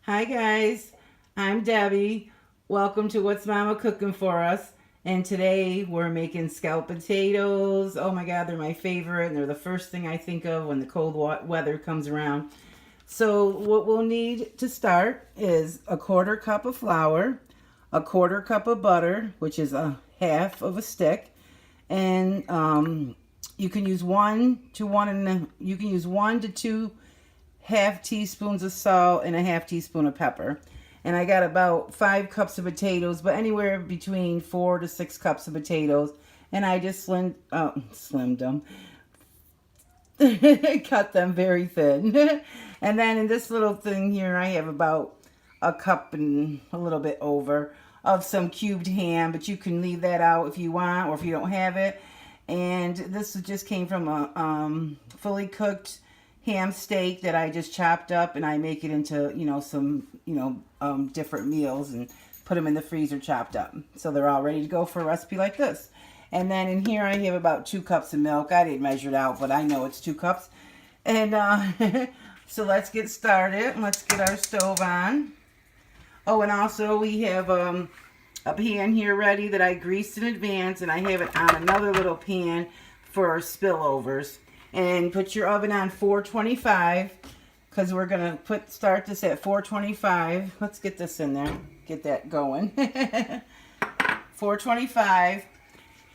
Hi guys, I'm Debbie. Welcome to What's Mama Cooking For Us. And today we're making scalloped potatoes. Oh my God, they're my favorite and they're the first thing I think of when the cold weather comes around. So what we'll need to start is a quarter cup of flour, a quarter cup of butter, which is a half of a stick, and you can use you can use 1 to 2 half teaspoons of salt and a half teaspoon of pepper. And I got about 5 cups of potatoes, but anywhere between 4 to 6 cups of potatoes. And I just slimmed them, cut them very thin. And then in this little thing here, I have about a cup and a little bit over of some cubed ham, but you can leave that out if you want or if you don't have it. And this just came from a fully cooked ham steak that I just chopped up, and I make it into, some, different meals and put them in the freezer chopped up. So they're all ready to go for a recipe like this. And then in here I have about 2 cups of milk. I didn't measure it out, but I know it's 2 cups. And so let's get started. Let's get our stove on. Oh, and also we have a pan here ready that I greased in advance, and I have it on another little pan for spillovers. And put your oven on 425 because we're going to start this at 425. Let's get this in there. Get that going. 425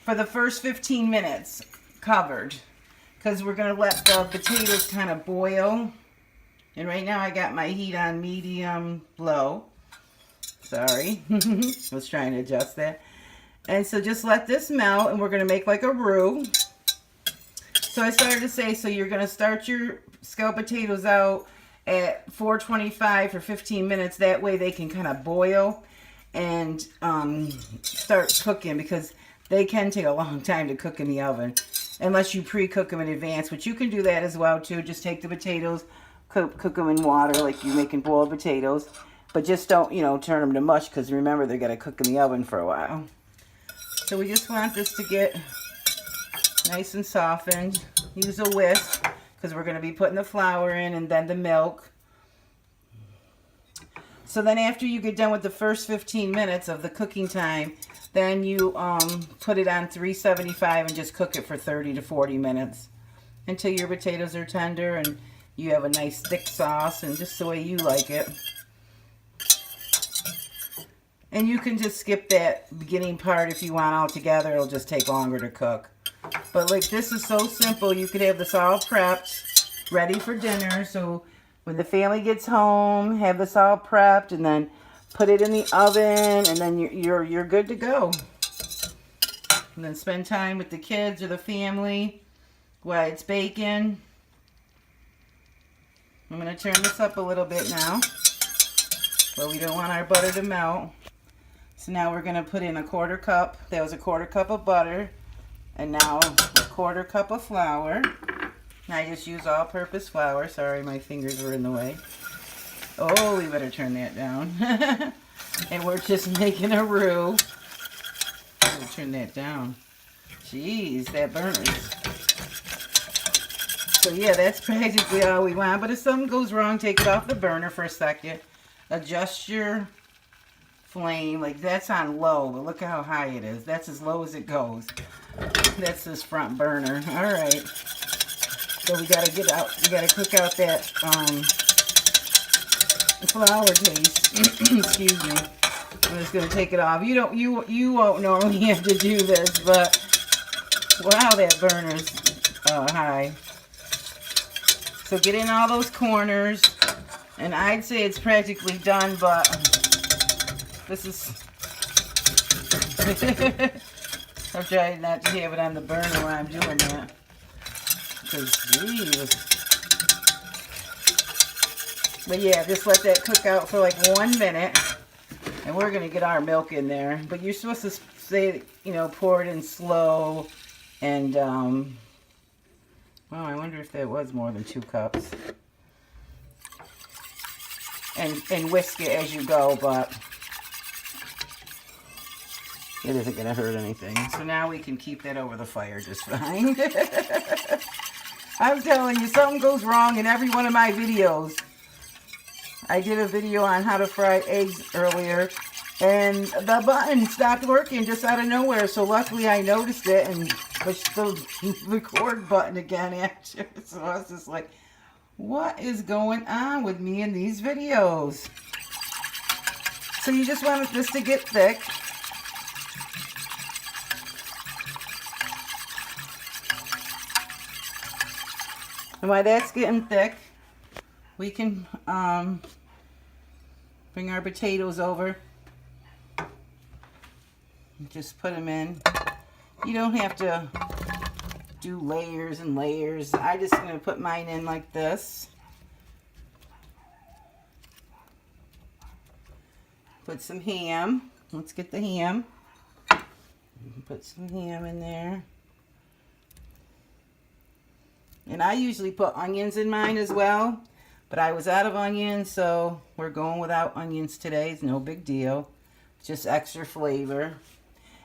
for the first 15 minutes covered because we're going to let the potatoes kind of boil. And right now I got my heat on medium low. Sorry. Was trying to adjust that. And so just let this melt, and we're going to make like a roux. So I started to say, so you're going to start your scalloped potatoes out at 425 for 15 minutes. That way they can kind of boil and start cooking, because they can take a long time to cook in the oven unless you pre-cook them in advance, but you can do that as well too. Just take the potatoes, cook them in water like you're making boiled potatoes, but just don't, turn them to mush, because remember, they're going to cook in the oven for a while. So we just want this to get nice and softened. Use a whisk because we're going to be putting the flour in and then the milk. So then after you get done with the first 15 minutes of the cooking time, then you put it on 375 and just cook it for 30 to 40 minutes until your potatoes are tender and you have a nice thick sauce, and just the way you like it. And you can just skip that beginning part if you want altogether. It'll just take longer to cook. But like, this is so simple. You could have this all prepped, ready for dinner. So when the family gets home, have this all prepped, and then put it in the oven, and then you're good to go. And then spend time with the kids or the family while it's baking. I'm going to turn this up a little bit now, but we don't want our butter to melt. So now we're going to put in a quarter cup. That was a quarter cup of butter. And now a quarter cup of flour. And I just use all-purpose flour. Sorry, my fingers were in the way. Oh, we better turn that down. And we're just making a roux. Turn that down. Jeez, that burns. So yeah, that's practically all we want. But if something goes wrong, take it off the burner for a second. Adjust your flame. Like, that's on low, but look how high it is. That's as low as it goes. That's this front burner. All right. So we gotta cook out that flour taste. Excuse me. I'm just gonna take it off. You won't normally have to do this, but wow, that burner's high. So get in all those corners, and I'd say it's practically done, but this is. I'm trying not to have it on the burner while I'm doing that. Because, geez. But yeah, just let that cook out for like 1 minute. And we're going to get our milk in there. But you're supposed to say, pour it in slow. And, well, I wonder if that was more than 2 cups. And whisk it as you go, but it isn't going to hurt anything. So now we can keep that over the fire just fine. I'm telling you, something goes wrong in every one of my videos. I did a video on how to fry eggs earlier, and the button stopped working just out of nowhere. So luckily I noticed it and pushed the record button again after. So I was just like, what is going on with me in these videos? So you just want this to get thick. And while that's getting thick, we can bring our potatoes over. Just put them in. You don't have to do layers and layers. I'm just going to put mine in like this. Put some ham. Let's get the ham. Put some ham in there. And I usually put onions in mine as well, but I was out of onions, so we're going without onions today. It's no big deal. Just extra flavor.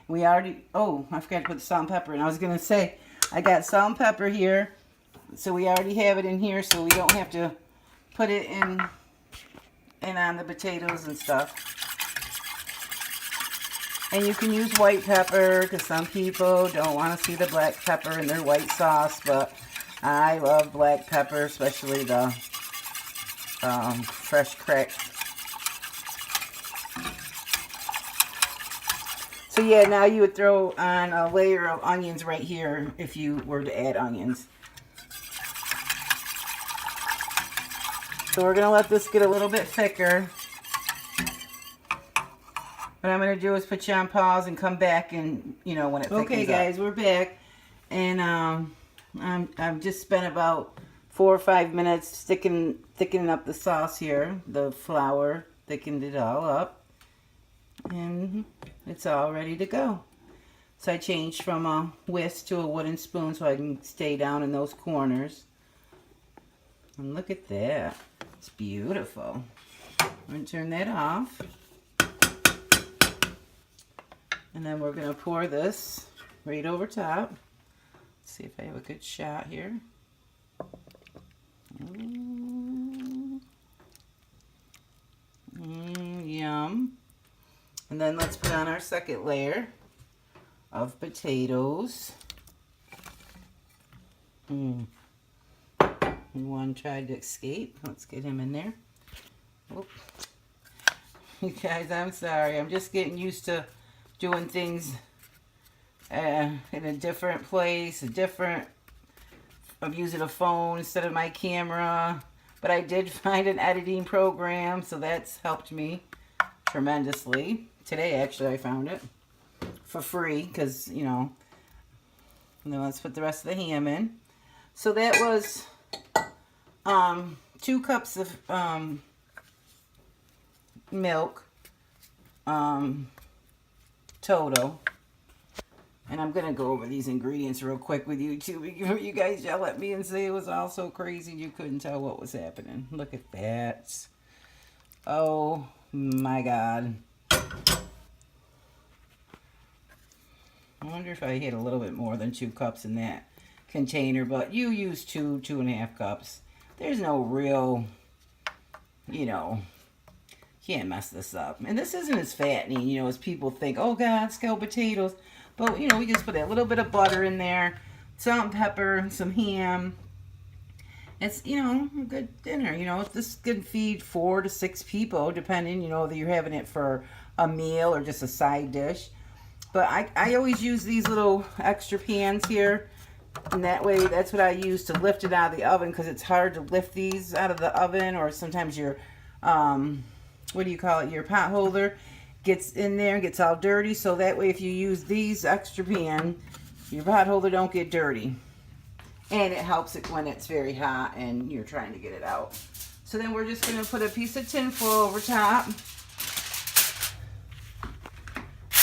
We already, oh, I forgot to put the salt and pepper in. I was going to say, I got salt and pepper here, so we already have it in here, so we don't have to put it in on the potatoes and stuff. And you can use white pepper, because some people don't want to see the black pepper in their white sauce, but I love black pepper, especially the fresh cracked. So yeah, now you would throw on a layer of onions right here if you were to add onions. So we're going to let this get a little bit thicker. What I'm going to do is put you on pause and come back and, you know, when it thickens up. Okay guys, we're back. And I've just spent about 4 or 5 minutes thickening up the sauce here. The flour thickened it all up. And it's all ready to go. So I changed from a whisk to a wooden spoon so I can stay down in those corners. And look at that. It's beautiful. I'm going to turn that off. And then we're going to pour this right over top. Let's see if I have a good shot here. Yum. And then let's put on our second layer of potatoes. One tried to escape. Let's get him in there. Oop. You guys, I'm sorry. I'm just getting used to doing things in a different place, I'm using a phone instead of my camera. But I did find an editing program, so that's helped me tremendously. Today, actually, I found it for free because, you know. And then let's put the rest of the ham in. So that was 2 cups of milk total. And I'm going to go over these ingredients real quick with you too. You guys yell at me and say it was all so crazy you couldn't tell what was happening. Look at that. Oh my God. I wonder if I had a little bit more than 2 cups in that container, but you use 2.5 cups. There's no real, you know, can't mess this up. And this isn't as fattening, you know, as people think. Oh God, scalloped potatoes. But, you know, we just put a little bit of butter in there, salt and pepper, some ham. It's, you know, a good dinner. You know, this can feed 4 to 6 people, depending, you know, whether you're having it for a meal or just a side dish. But I always use these little extra pans here. And that way, that's what I use to lift it out of the oven, because it's hard to lift these out of the oven, or sometimes your, what do you call it, your pot holder gets in there and gets all dirty. So that way, if you use these extra pan, your pot holder don't get dirty. And it helps it when it's very hot and you're trying to get it out. So then we're just going to put a piece of tin foil over top.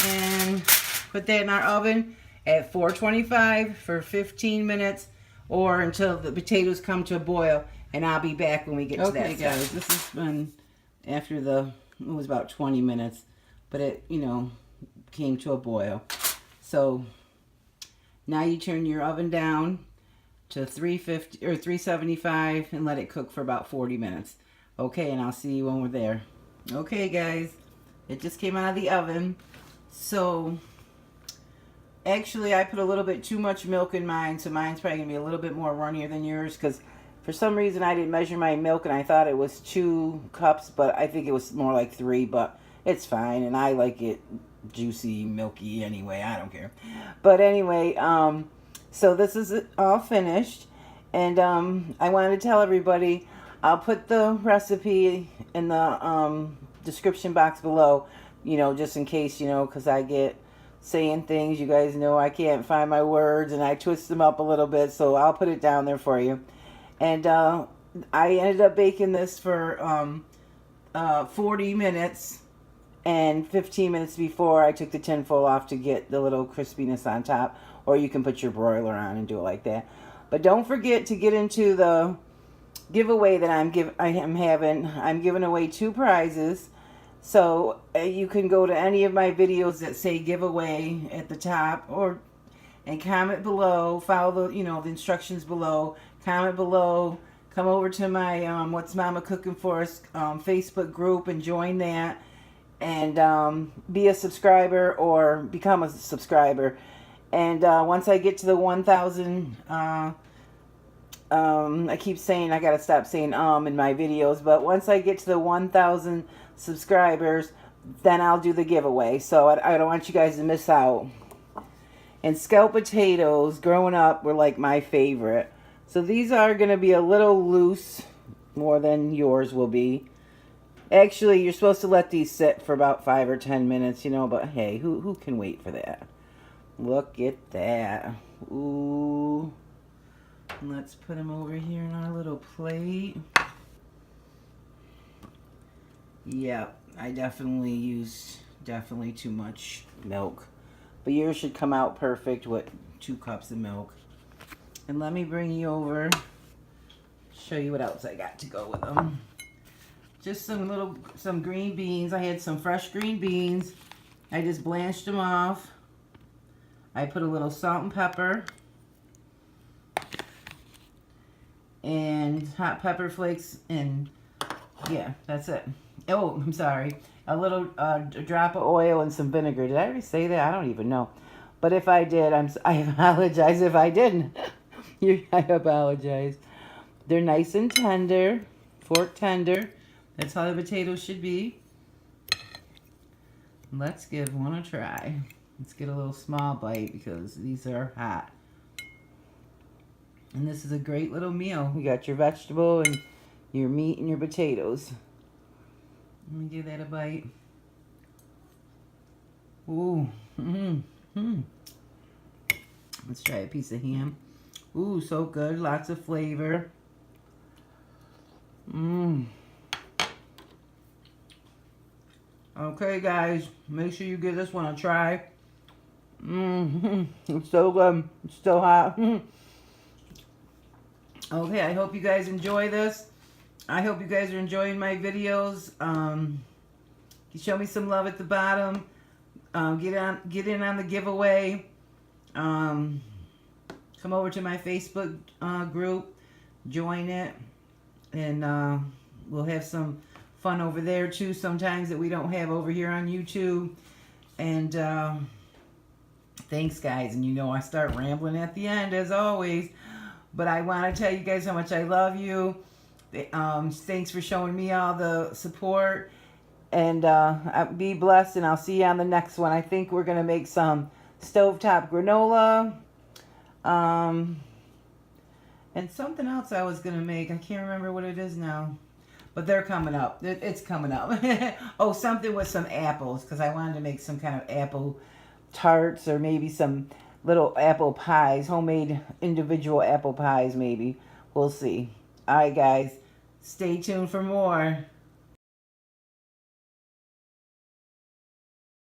And put that in our oven at 425 for 15 minutes or until the potatoes come to a boil. And I'll be back when we get to that. Okay, guys, this has been after it was about 20 minutes. But it, you know, came to a boil. So now you turn your oven down to 350 or 375 and let it cook for about 40 minutes. Okay, and I'll see you when we're there. Okay, guys, it just came out of the oven. So, actually, I put a little bit too much milk in mine, so mine's probably going to be a little bit more runnier than yours, because for some reason I didn't measure my milk, and I thought it was 2 cups, but I think it was more like 3, but it's fine, and I like it juicy, milky anyway. I don't care. But anyway, so this is all finished, and I wanted to tell everybody, I'll put the recipe in the description box below, you know, just in case, you know, because I get saying things, you guys know I can't find my words and I twist them up a little bit, so I'll put it down there for you. And I ended up baking this for 40 minutes, and 15 minutes before I took the tinfoil off to get the little crispiness on top, or you can put your broiler on and do it like that. But don't forget to get into the giveaway that I'm giving away 2 prizes. So you can go to any of my videos that say giveaway at the top, and comment below, follow the, you know, the instructions below, comment below, come over to my What's Mama Cooking For Us Facebook group and join that, and be a subscriber or become a subscriber. And once I get to the 1,000, I keep saying, I gotta stop saying in my videos, but once I get to the 1,000 subscribers, then I'll do the giveaway. So I don't want you guys to miss out. And scalloped potatoes, growing up, were like my favorite. So these are going to be a little loose, more than yours will be. Actually, you're supposed to let these sit for about 5 or 10 minutes, you know, but hey, who can wait for that? Look at that. Ooh. Let's put them over here in our little plate. Yep, I definitely used too much milk. But yours should come out perfect with 2 cups of milk. And let me bring you over, show you what else I got to go with them. Just some green beans. I had some fresh green beans. I just blanched them off. I put a little salt and pepper. And hot pepper flakes, and yeah, that's it. Oh, I'm sorry. A little a drop of oil and some vinegar. Did I already say that? I don't even know. But if I did, I apologize if I didn't. I apologize. They're nice and tender, fork tender. That's how the potatoes should be. Let's give one a try. Let's get a little small bite because these are hot. And this is a great little meal. You got your vegetable and your meat and your potatoes. Let me give that a bite. Ooh. Let's try a piece of ham. Ooh, so good. Lots of flavor. Okay, guys. Make sure you give this one a try. It's so good. It's so hot. Okay, I hope you guys enjoy this. I hope you guys are enjoying my videos. Show me some love at the bottom. Get in on the giveaway. Come over to my Facebook group. Join it. And we'll have some fun over there too sometimes that we don't have over here on YouTube. And thanks, guys. And you know I start rambling at the end as always. But I want to tell you guys how much I love you. Thanks for showing me all the support. And be blessed, and I'll see you on the next one. I think we're going to make some stovetop granola. And something else I was going to make. I can't remember what it is now. But they're coming up. It's coming up. Oh, something with some apples. Because I wanted to make some kind of apple tarts, or maybe some little apple pies, homemade individual apple pies maybe. We'll see. All right, guys. Stay tuned for more.